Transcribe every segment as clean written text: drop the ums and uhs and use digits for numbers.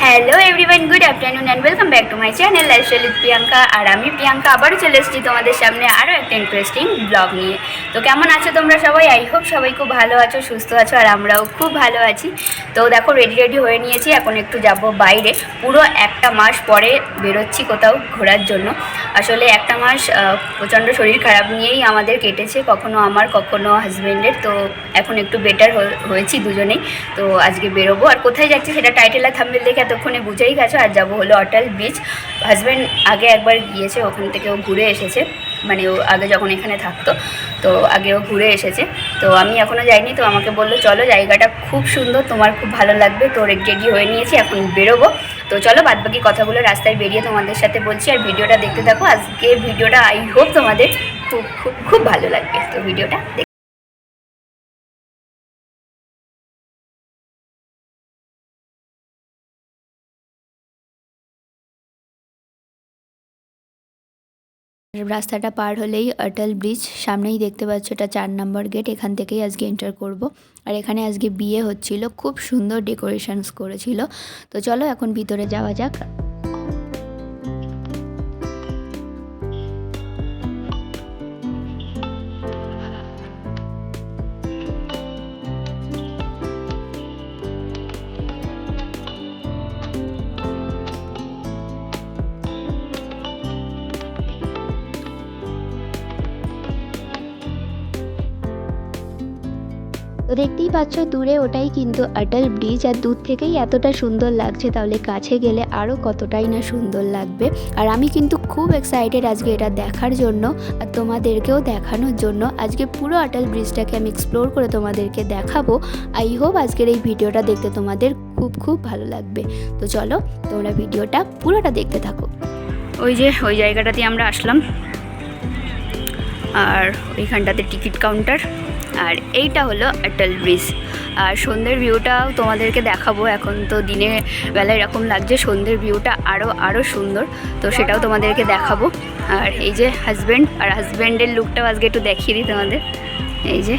Hello everyone, good afternoon and welcome back to my channel lifestyle with Priyanka. আর আমি প্রিয়াঙ্কা আবারও চলে এসেছি তোমাদের সামনে আরও একটা ইন্টারেস্টিং ব্লগ নিয়ে। তো কেমন আছো তোমরা সবাই? আই হোপ সবাই খুব ভালো আছো, সুস্থ আছো, আর আমরাও খুব ভালো আছি। তো দেখো রেডি হয়ে নিয়েছি, এখন একটু যাব বাইরে। পুরো একটা মাস পরে বেরোচ্ছি কোথাও ঘোরার জন্য। আসলে একটা মাস প্রচণ্ড শরীর খারাপ নিয়েই আমাদের কেটেছে, কখনো আমার কখনো হাজব্যান্ডের। তো এখন একটু বেটার হয়েছি দুজনেই। তো আজকে বেরোবো, আর কোথায় যাচ্ছি সেটা টাইটেল আর থাম্বনেল দেখে এতক্ষণে বুঝেই গেছো। আর যাবো হলো অটল ব্রিজ। হাজব্যান্ড আগে একবার গিয়েছে, ওখান থেকে ও ঘুরে এসেছে, মানে ও আগে যখন এখানে থাকতো তো আগে ও ঘুরে এসেছে। তো আমি এখনও যাইনি, তো আমাকে বললো চলো, জায়গাটা খুব সুন্দর, তোমার খুব ভালো লাগবে। তো রেডি হয়ে নিয়েছি, এখন বেরোবো। তো চলো বাদবাকি কথাগুলো রাস্তায় বেরিয়ে তোমাদের সাথে বলছি, আর ভিডিওটা দেখতে থাকো। আজকে ভিডিওটা আই হোপ তোমাদের খুব খুব খুব ভালো লাগবে। তো ভিডিওটা রাস্তাটা পার হলেই অটল ব্রিজ, সামনেই দেখতে পাচ্ছ, এটা 4 নম্বর গেট। এখান থেকেই আজকে এন্টার করব। আর এখানে আজকে বিয়ে হচ্ছিল, খুব সুন্দর ডেকোরেশনস করেছিল। তো চলো এখন ভিতরে যাওয়া যাক। তো দেখতেই পাচ্ছ দূরে, ওটাই কিন্তু অটল ব্রিজ। আর দূর থেকেই এতটা সুন্দর লাগছে, তাহলে কাছে গেলে আরও কতটাই না সুন্দর লাগবে। আর আমি কিন্তু খুব এক্সাইটেড আজকে এটা দেখার জন্য, আর তোমাদেরকেও দেখানোর জন্য। আজকে পুরো অটল ব্রিজটাকে আমি এক্সপ্লোর করে তোমাদেরকে দেখাবো। আই হোপ আজকের এই ভিডিওটা দেখতে তোমাদের খুব খুব ভালো লাগবে। তো চলো তোমরা ভিডিওটা পুরোটা দেখতে থাকো। ওই যে ওই জায়গাটাতে আমরা আসলাম, আর ওইখানটাতে টিকিট কাউন্টার, আর এইটা হলো অটল ব্রিজ। আর সন্ধ্যের ভিউটাও তোমাদেরকে দেখাবো। এখন তো দিনের বেলা এরকম লাগছে, সন্ধ্যের ভিউটা আরও সুন্দর, তো সেটাও তোমাদেরকে দেখাবো। আর এই যে হাজব্যান্ড, আর হাজব্যান্ডের লুকটাও আজকে একটু দেখিয়ে দিই তোমাদের। এই যে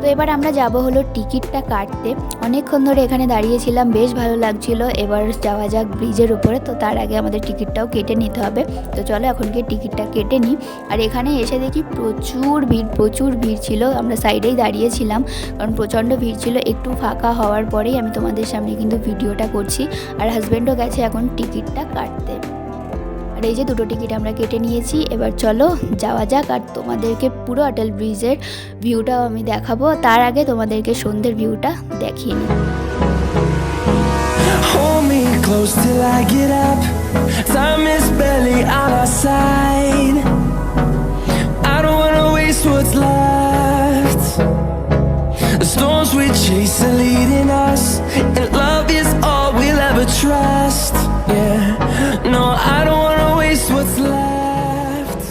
তো এবার আমরা যাব হলো টিকিটটা কাটতে। অনেকক্ষণ ধরে এখানে দাঁড়িয়েছিলাম, বেশ ভালো লাগছিল। এবার যাওয়া যাক ব্রিজের উপরে। তো তার আগে আমাদের টিকিটটাও কেটে নিতে হবে। তো চলো এখন গিয়ে টিকিটটা কেটে নিই। আর এখানে এসে দেখি প্রচুর ভিড় ছিল। আমরা সাইডেই দাঁড়িয়েছিলাম, কারণ প্রচণ্ড ভিড় ছিল। একটু ফাঁকা হওয়ার পরেই আমি তোমাদের সামনে কিন্তু ভিডিওটা করছি। আর হাজব্যান্ডও গেছে এখন টিকিটটা কাটতে। আর এই যে দুটো টিকিট আমরা কেটে নিয়েছি, এবার চলো যাওয়া যাক। আর তোমাদেরকে পুরো অটল ব্রিজের ভিউটাও আমি দেখাবো। তার আগে তোমাদেরকে সন্ধ্যের ভিউটা দেখিয়ে নিই। Hold me close till I get up. Time is barely on our side. I don't wanna waste what's left. The storms we chase are leading us, and love is all we'll ever trust. Yeah, no, I don't wanna waste what's left.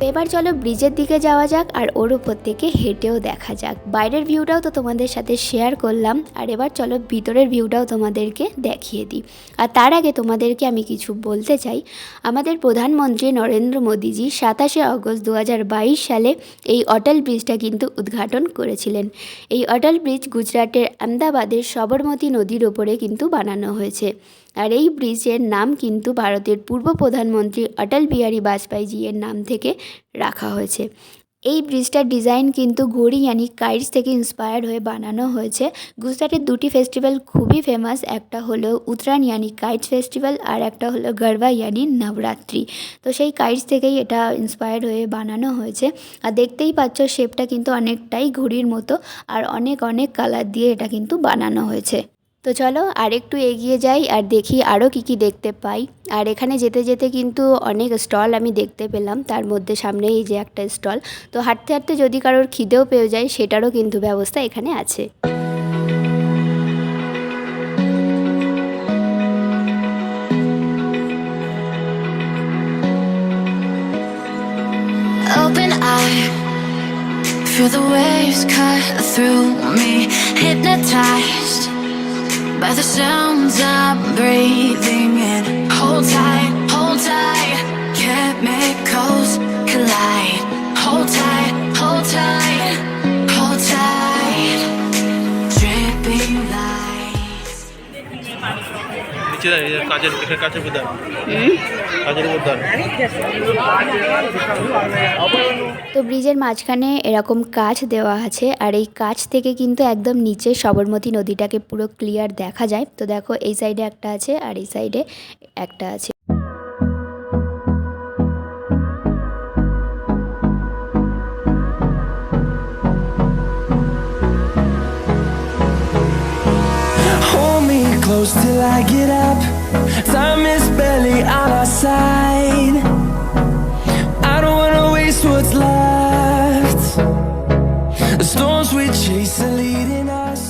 এবার চলো ব্রিজের দিকে যাওয়া যাক, আর ওর উপর থেকে হেঁটেও দেখা যাক। বাইরের ভিউটাও তো তোমাদের সাথে শেয়ার করলাম, আর এবার চলো ভিতরের ভিউটাও তোমাদেরকে দেখিয়ে দিই। আর তার আগে তোমাদেরকে আমি কিছু বলতে চাই। আমাদের প্রধানমন্ত্রী নরেন্দ্র মোদীজি 27শে আগস্ট 2022 সালে এই অটল ব্রিজটা কিন্তু উদ্ঘাটন করেছিলেন। এই অটল ব্রিজ গুজরাটের আহমেদাবাদের সবরমতী নদীর ওপরে কিন্তু বানানো হয়েছে। আর এই ব্রিজের নাম কিন্তু ভারতের পূর্ব প্রধানমন্ত্রী অটল বিহারী বাজপেয়ীজির নাম থেকে রাখা হয়েছে। এই ব্রিজটার ডিজাইন কিন্তু ঘড়ি ইয়ানি কাইটস থেকে ইন্সপায়ার্ড হয়ে বানানো হয়েছে। গুজরাটের দুটি ফেস্টিভ্যাল খুবই ফেমাস, একটা হলো উত্তরায়ণ ইয়ানি কাইটস ফেস্টিভ্যাল, আর একটা হলো গরবা ইয়ানি নবরাত্রি। তো সেই কাইটস থেকেই এটা ইন্সপায়ার্ড হয়ে বানানো হয়েছে। আর দেখতেই পাচ্ছ শেপটা কিন্তু অনেকটাই ঘড়ির মতো, আর অনেক কালার দিয়ে এটা কিন্তু বানানো হয়েছে। তো চলো আর একটু এগিয়ে যাই আর দেখি আরও কি দেখতে পাই। আর এখানে যেতে যেতে কিন্তু অনেক স্টল আমি দেখতে পেলাম, তার মধ্যে সামনে এই যে একটা স্টল। তো হাঁটতে হাঁটতে যদি কারোর খিদেও পেয়ে যায় সেটারও কিন্তু ব্যবস্থা এখানে আছে। Open eye, feel the waves cut through me, hypnotized by the sounds I'm breathing in. Hold tight, chemicals collide. Hold tight, dripping lights. তো ব্রিজের মাঝখানে এরকম কাচ দেওয়া আছে, আর এই কাচ থেকে কিন্তু একদম নিচে সবরমতী নদীটাকে পুরো ক্লিয়ার দেখা যায়। তো দেখো এই সাইডে একটা আছে আর এই সাইডে একটা আছে। Close till I get up. Time is barely on our side. I don't wanna waste what's left. The storms we chase are leading us.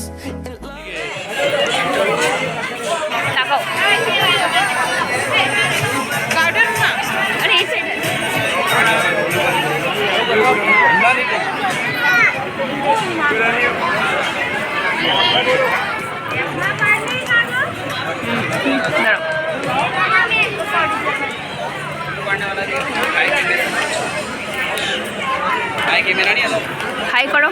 Hi করো।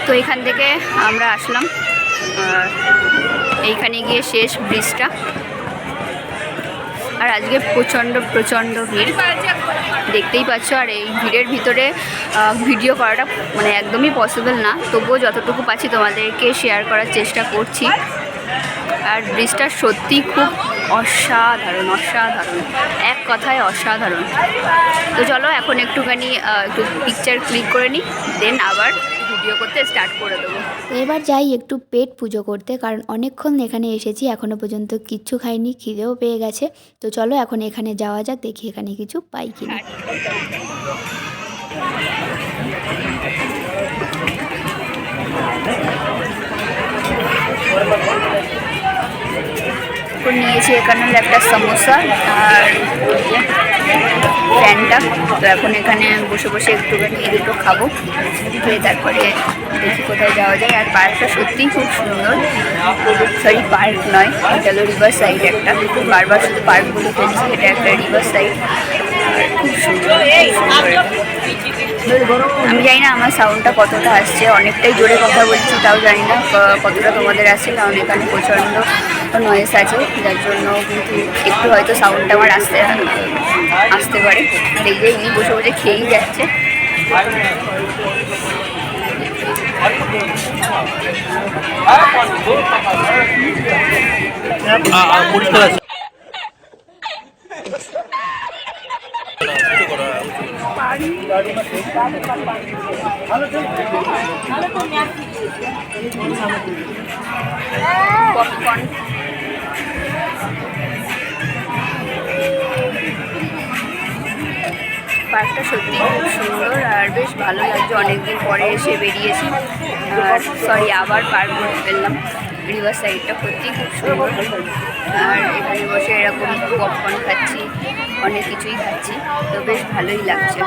তো এখান থেকে আমরা আসলাম, এইখানে গিয়ে শেষ ব্রিজটা। আর আজকে প্রচণ্ড ভিড় দেখতেই পাচ্ছ। আর এই ভিড়ের ভিতরে ভিডিও করাটা মানে একদমই পসিবল না, তবুও যতটুকু পাচ্ছি তোমাদেরকে শেয়ার করার চেষ্টা করছি। আর ব্রিজটা সত্যি খুব অসাধারণ, এক কথায় অসাধারণ। তো চলো এখন একটুখানি একটু পিকচার ক্লিক করে নিই, দেন আবার ভিডিও করতে স্টার্ট করে দেবো। তো এবার যাই একটু পেট পুজো করতে, কারণ অনেকক্ষণ এখানে এসেছি, এখনও পর্যন্ত কিচ্ছু খাইনি, খিদেও পেয়ে গেছে। তো চলো এখন এখানে যাওয়া যাক, দেখি এখানে কিছু পাই কিনা। নিয়েছি এখানে একটা সমোসা আর ফ্যানটা। তো এখন এখানে বসে বসে একটুখানি দুটো খাবো, খেয়ে তারপরে দেখি কোথায় যাওয়া যায়। আর পার্কটা সত্যিই খুব সুন্দর, সরি পার্ক নয়, এটা হলো রিভার সাইড একটা, বারবার শুধু পার্কগুলো ফেলছি, এটা একটা রিভার সাইড। আর খুব সুন্দর, আমি জানি না আমার সাউন্ডটা কতটা আসছে, অনেকটাই জোরে কথা বলছি, তাও জানি না কতটা তোমাদের আসছে, কারণ এখানে প্রচণ্ড নয়েজ আছে, যার জন্য কিন্তু একটু হয়তো সাউন্ডটা আমার আসতে পারে। দেখবে ইনি বসে বসে খেয়েই যাচ্ছে। পপকর্ন পার্কটা সত্যি খুব সুন্দর আর বেশ ভালো লাগছে, অনেকদিন পরে এসে বেরিয়েছি। আর সরি আবার পার্ক ঘুরে ফেললাম, রিভার সাইডটা সত্যি খুব সুন্দর। আর এখানে বসে এরকম পপকর্ন খাচ্ছি, অনেক কিছুই খাচ্ছি, তো বেশ ভালোই লাগছে।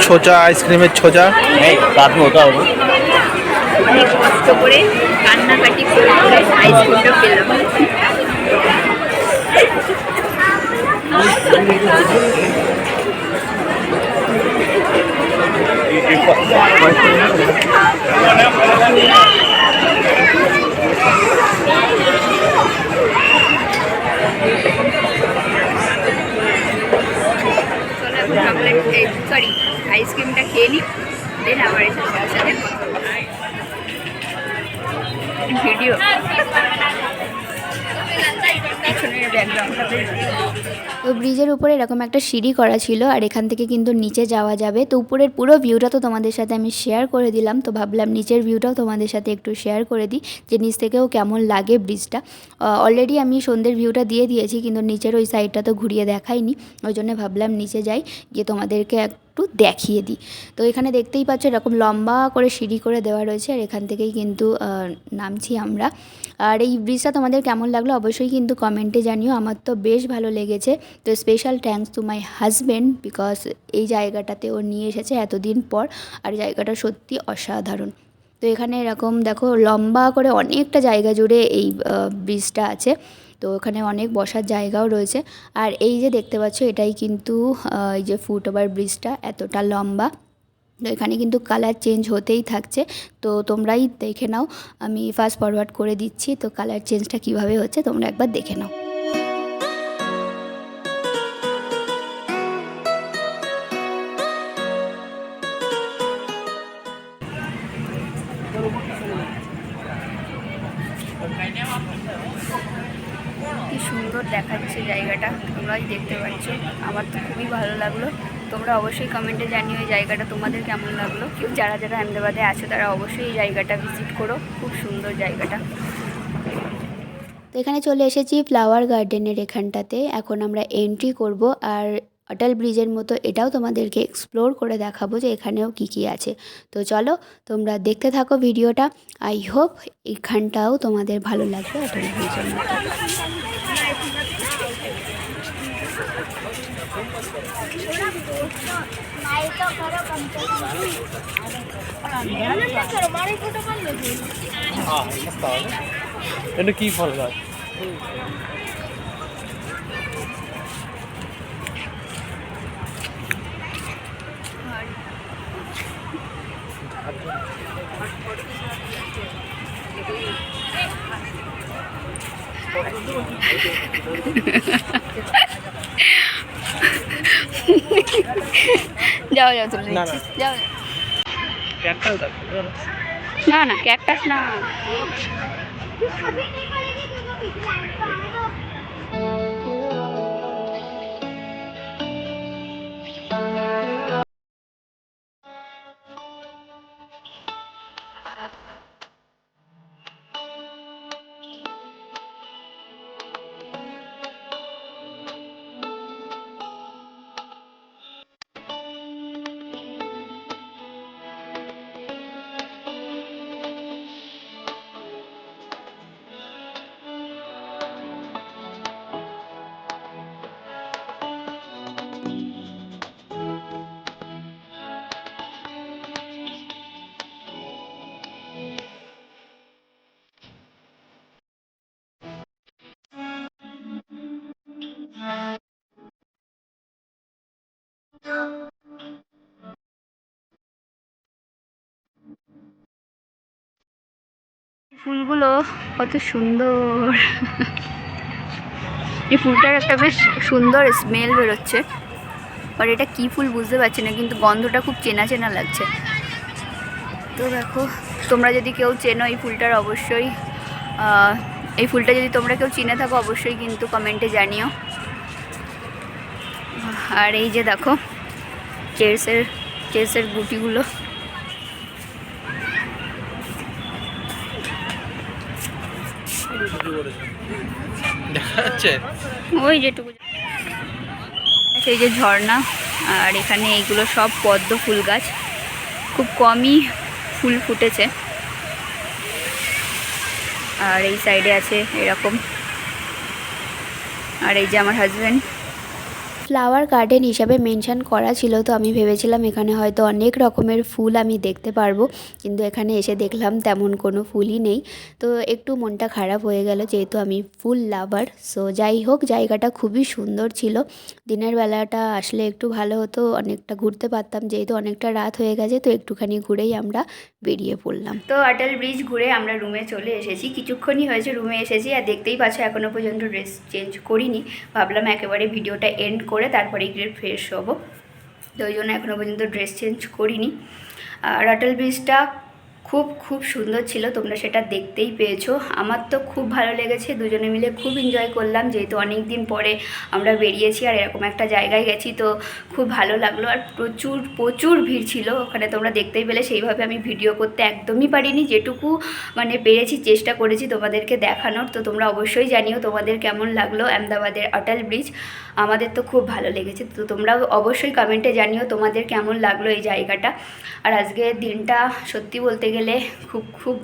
ছোচা, আইসক্রিমের ছোচা রাত में होता होगा। অনেক কষ্ট করে কান্নাকাটি করে আইসক্রিমটা পেলাম। চকলেট সরি আইসক্রিমটা খেয়ে নিই, দেন আবার এসে তোমার সাথে ভিডিও পিছনের ব্যাকগ্রাউন্ডটা। তো ব্রিজের উপরে এরকম একটা সিঁড়ি করা ছিল আর এখান থেকে কিন্তু নিচে যাওয়া যাবে। তো উপরের পুরো ভিউটা তো তোমাদের সাথে আমি শেয়ার করে দিলাম, তো ভাবলাম নিচের ভিউটাও তোমাদের সাথে একটু শেয়ার করে দিই যে নিচ থেকেও কেমন লাগে ব্রিজটা। অলরেডি আমি সন্ধ্যের ভিউটা দিয়ে দিয়েছি, কিন্তু নিচের ওই সাইডটা তো ঘুরিয়ে দেখাইনি, ওই জন্য ভাবলাম নিচে যাই, গিয়ে তোমাদেরকে একটু দেখিয়ে দিই। তো এখানে দেখতেই পাচ্ছ এরকম লম্বা করে সিঁড়ি করে দেওয়া রয়েছে আর এখান থেকেই কিন্তু নামছি আমরা। আর এই ব্রিজটা তোমাদের কেমন লাগলো অবশ্যই কিন্তু কমেন্টে জানিও, আমার তো বেশ ভালো লেগেছে। তো special thanks to my husband, because এই জায়গাটাতে ও নিয়ে এসেছে এতদিন পর, আর জায়গাটা সত্যি অসাধারণ। তো এখানে এরকম দেখো লম্বা করে অনেকটা জায়গা জুড়ে এই ব্রিজটা আছে, তো ওখানে অনেক বসার জায়গাও রয়েছে। আর এই যে দেখতে পাচ্ছ এটাই কিন্তু এই যে ফুট ওভার ব্রিজটা এতটা লম্বা। তো এখানে কিন্তু কালার চেঞ্জ হতেই থাকছে, তো তোমরাই দেখে নাও, আমি ফাস্ট ফরওয়ার্ড করে দিচ্ছি, তো কালার চেঞ্জটা কিভাবে হচ্ছে তোমরা একবার দেখে নাও। কি সুন্দর দেখাচ্ছে জায়গাটা, তোমরাই দেখতে পাচ্ছ, আমার তো খুবই ভালো লাগলো। তোমরা অবশ্যই কমেন্টে জানিও এই জায়গাটা তোমাদের কেমন লাগলো। যারা যারা আহমেদাবাদে আছো তারা অবশ্যই এই জায়গাটা ভিজিট করো, খুব সুন্দর জায়গাটা। তো এখানে চলে এসেছি ফ্লাওয়ার গার্ডেনের এখানটাতে, এখন আমরা এন্ট্রি করব আর অটল ব্রিজের মতো এটাও তোমাদেরকে এক্সপ্লোর করে দেখাবো যে এখানেও কি কি আছে। তো চলো তোমরা দেখতে থাকো ভিডিওটা, আই হোপ এখানটাও তোমাদের ভালো লাগবে অটল ব্রিজের মতো। এটা কি ফল গাছ? যাও যাও তুমি না না যাও, ক্যাকটাস না না ক্যাকটাস না। ফুলগুলো কত সুন্দর, এই ফুলটার একটা বেশ সুন্দর স্মেল বেরোচ্ছে, আর এটা কী ফুল বুঝতে পারছি না, কিন্তু গন্ধটা খুব চেনা চেনা লাগছে। তো দেখো তোমরা যদি কেউ চেনো এই ফুলটার অবশ্যই, এই ফুলটা যদি তোমরা কেউ চিনে থাকো অবশ্যই কিন্তু কমেন্টে জানিও। আর এই যে দেখো চেসের গুটিগুলো, দেখা যাচ্ছে ওই যেটুকু, সেই যে ঝর্ণা। আর এখানে এইগুলো সব পদ্ম ফুল গাছ, খুব কমই ফুল ফুটেছে। আর এই সাইডে আছে এরকম, আর এই যে আমার হাজব্যান্ড ফ্লাওয়ার গার্ডেন হিসাবে মেনশন করা ছিল, তো আমি ভেবেছিলাম এখানে হয়তো অনেক রকমের ফুল আমি দেখতে পারবো, কিন্তু এখানে এসে দেখলাম তেমন কোনো ফুলই নেই। তো একটু মনটা খারাপ হয়ে গেল, যেহেতু আমি ফুল লাভার। সো যাই হোক, জায়গাটা খুবই সুন্দর ছিল। দিনের বেলাটা আসলে একটু ভালো হতো, অনেকটা ঘুরতে পারতাম, যেহেতু অনেকটা রাত হয়ে গেছে, তো একটুখানি ঘুরেই আমরা বেরিয়ে পড়লাম। তো অটল ব্রিজ ঘুরে আমরা রুমে চলে এসেছি, কিছুক্ষণই হয়েছে রুমে এসেছি, আর দেখতেই পাচ্ছ এখনও পর্যন্ত ড্রেস চেঞ্জ করিনি। ভাবলাম একেবারে ভিডিওটা এন্ড করে তারপরে গিয়ে ফ্রেশ হবো, তো ওই জন্য এখনও পর্যন্ত ড্রেস চেঞ্জ করিনি। আর অটল ব্রিজটা খুব খুব সুন্দর ছিল, তোমরা সেটা দেখতেই পেয়েছো। আমার তো খুব ভালো লেগেছে, দুজনে মিলে খুব এনজয় করলাম, যেহেতু অনেক দিন পরে আমরা বেরিয়েছি আর এরকম একটা জায়গায় গেছি, তো খুব ভালো লাগলো। আর প্রচুর প্রচুর ভিড় ছিল ওখানে, তোমরা দেখতেই পেলে। সেইভাবে আমি ভিডিও করতে একদমই পারিনি, যেটুকু মানে পেরেছি চেষ্টা করেছি তোমাদেরকে দেখানোর। তো তোমরা অবশ্যই জানিও তোমাদের কেমন লাগলো আহমেদাবাদের অটল ব্রিজ। আমাদের তো খুব ভালো লেগেছে, তো তোমরাও অবশ্যই কমেন্টে জানিও তোমাদের কেমন লাগলো এই জায়গাটা। আর আজকের দিনটা সত্যি বলতে গেলে খুব খুব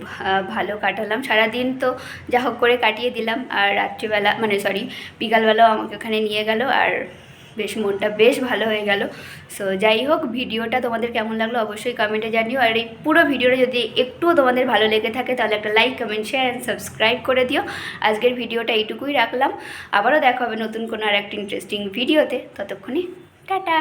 ভালো কাটালাম। সারাদিন তো যা হোক করে কাটিয়ে দিলাম, আর রাত্রিবেলা বিকালবেলাও আমাকে ওখানে নিয়ে গেল, আর বেশ মনটা বেশ ভালো হয়ে গেল। সো যাই হোক, ভিডিওটা তোমাদের কেমন লাগলো অবশ্যই কমেন্টে জানিও। আর এই পুরো ভিডিওটা যদি একটুও তোমাদের ভালো লেগে থাকে তাহলে একটা like, comment, share and subscribe করে দিও। আজকের ভিডিওটা এইটুকুই রাখলাম, আবারও দেখা হবে নতুন কোনো আর একটা ইন্টারেস্টিং ভিডিওতে। ততক্ষণে টাটা।